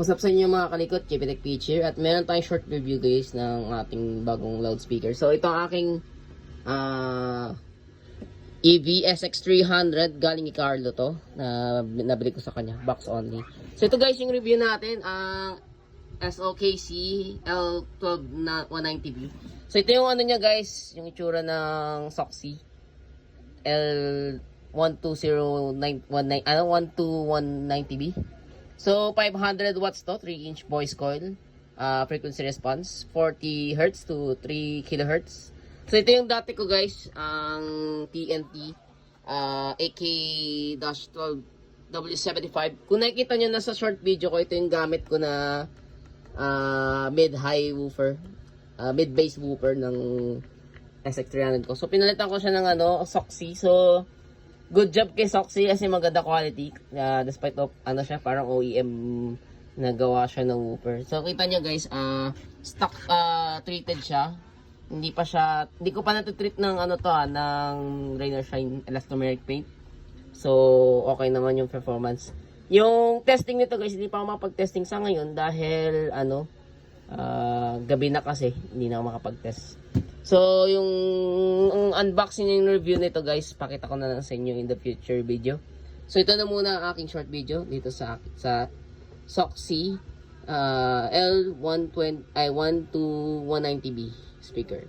What's up sa inyo mga kalikot, Chipitek Pitcher, at meron tayong short review guys ng ating bagong loudspeaker. So ito ang aking EV SX300, galing ni Carlo to, na nabili ko sa kanya, box only. So ito guys yung review natin, ang SOKC L12 na 190B. So ito yung ano niya guys, yung itsura ng SOKC L120190B. So, 500 watts to, 3-inch voice coil, frequency response, 40 Hz to 3 kHz. So, ito yung dati ko guys, ang TNT, AK-12W75. Kung nakikita nyo na sa short video ko, ito yung gamit ko na mid-high woofer, mid-bass woofer ng SX300 ko. So, pinalitan ko siya ng SOKC. So, good job kay SOKC kasi maganda quality. Despite of, siya, parang OEM na gawa siya ng woofer. So, kita nyo guys, stock treated siya. Hindi ko pa natitreat ng ng Rain or Shine elastomeric paint. So, okay naman yung performance. Yung testing nito guys, hindi pa ako makapag-testing sa ngayon dahil, gabi na kasi, hindi na ako makapag-test. So, yung unboxing yung review nito guys, pakita ko na lang sa inyo in the future video. So, ito na muna ang aking short video dito sa SOKC L12 190B speaker.